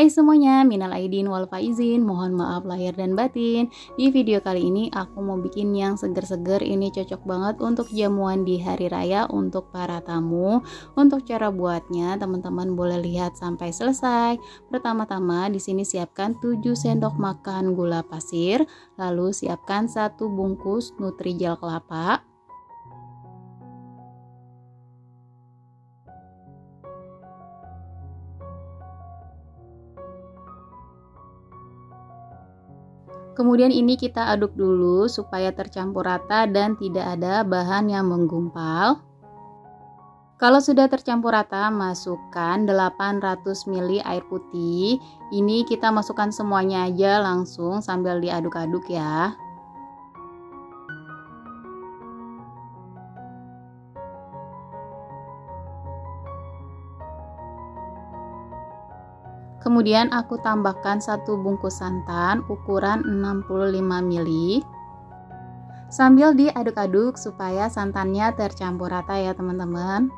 Hai semuanya, minal aidin wal faizin, mohon maaf lahir dan batin. Di video kali ini aku mau bikin yang seger-seger, ini cocok banget untuk jamuan di hari raya untuk para tamu. Untuk cara buatnya, teman-teman boleh lihat sampai selesai. Pertama-tama di sini siapkan 7 sendok makan gula pasir, lalu siapkan 1 bungkus Nutrijel kelapa. Kemudian ini kita aduk dulu supaya tercampur rata dan tidak ada bahan yang menggumpal. Kalau sudah tercampur rata, masukkan 800 ml air putih. Ini kita masukkan semuanya aja langsung sambil diaduk-aduk ya. Kemudian aku tambahkan 1 bungkus santan ukuran 65 ml. Sambil diaduk-aduk supaya santannya tercampur rata ya teman-teman.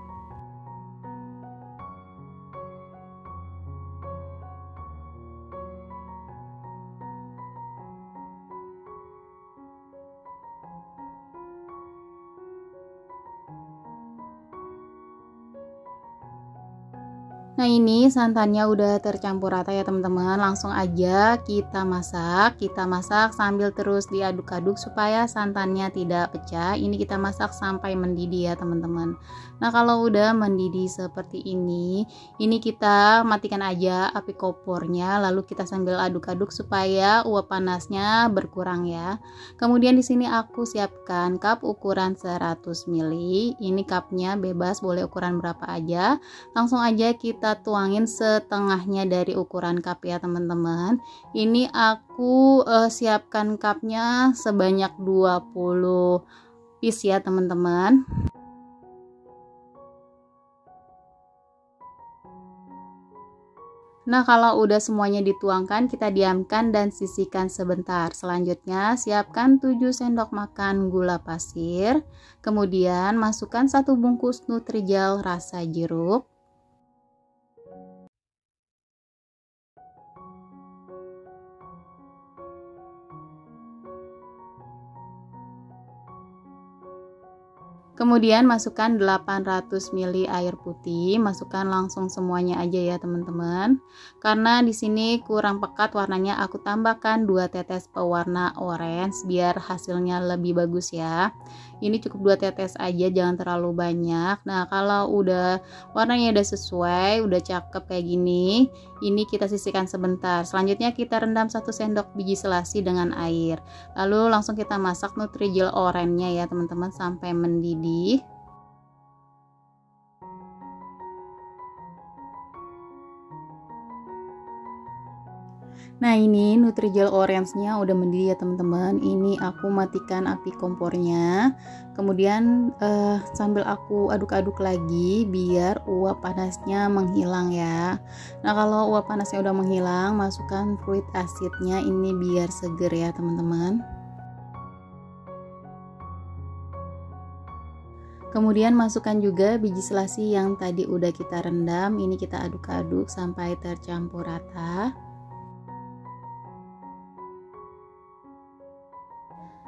Nah ini santannya udah tercampur rata ya teman-teman, langsung aja kita masak sambil terus diaduk-aduk supaya santannya tidak pecah. Ini kita masak sampai mendidih ya teman-teman. Nah kalau udah mendidih seperti ini kita matikan aja api kompornya, lalu kita sambil aduk-aduk supaya uap panasnya berkurang ya. Kemudian di sini aku siapkan cup ukuran 100 ml. Ini cupnya bebas, boleh ukuran berapa aja. Langsung aja kita tuangin setengahnya dari ukuran cup ya teman-teman. Ini aku siapkan cupnya sebanyak 20 piece ya teman-teman. Nah kalau udah semuanya dituangkan, kita diamkan dan sisihkan sebentar. Selanjutnya siapkan 7 sendok makan gula pasir. Kemudian masukkan 1 bungkus Nutrijel rasa jeruk. Kemudian masukkan 800 ml air putih, masukkan langsung semuanya aja ya teman-teman. Karena di sini kurang pekat warnanya, aku tambahkan 2 tetes pewarna orange biar hasilnya lebih bagus ya. Ini cukup 2 tetes aja, jangan terlalu banyak. Nah, kalau udah warnanya udah sesuai, udah cakep kayak gini, ini kita sisihkan sebentar. Selanjutnya kita rendam 1 sendok biji selasi dengan air. Lalu langsung kita masak Nutrijel oranye ya teman-teman sampai mendidih. Nah ini Nutrijel orange-nya udah mendidih ya teman-teman. Ini aku matikan api kompornya. Kemudian sambil aku aduk-aduk lagi biar uap panasnya menghilang ya. Nah kalau uap panasnya udah menghilang, masukkan fruit acidnya ini biar seger ya teman-teman. Kemudian masukkan juga biji selasi yang tadi udah kita rendam. Ini kita aduk-aduk sampai tercampur rata.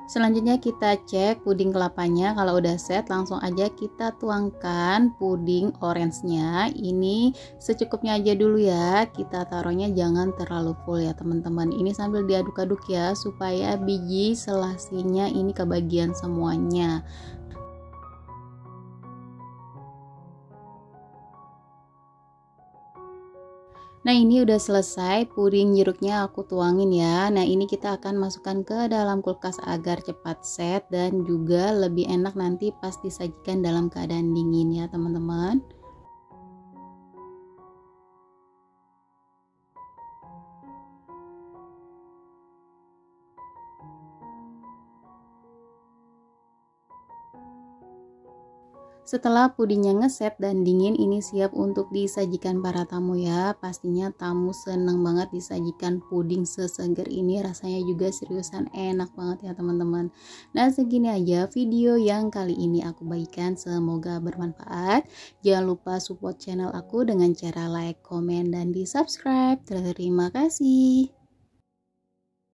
Selanjutnya kita cek puding kelapanya, kalau udah set langsung aja kita tuangkan puding orange-nya. Ini secukupnya aja dulu ya, kita taruhnya jangan terlalu full ya teman-teman. Ini sambil diaduk-aduk ya supaya biji selasinya ini kebagian semuanya. Nah ini udah selesai, puding jeruknya aku tuangin ya. Nah ini kita akan masukkan ke dalam kulkas agar cepat set dan juga lebih enak nanti pas disajikan dalam keadaan dingin ya teman-teman. Setelah pudingnya ngeset dan dingin, ini siap untuk disajikan para tamu ya. Pastinya tamu seneng banget disajikan puding seseger ini, rasanya juga seriusan enak banget ya teman-teman. Nah segini aja video yang kali ini aku bagikan, semoga bermanfaat. Jangan lupa support channel aku dengan cara like, komen, dan di subscribe. Terima kasih.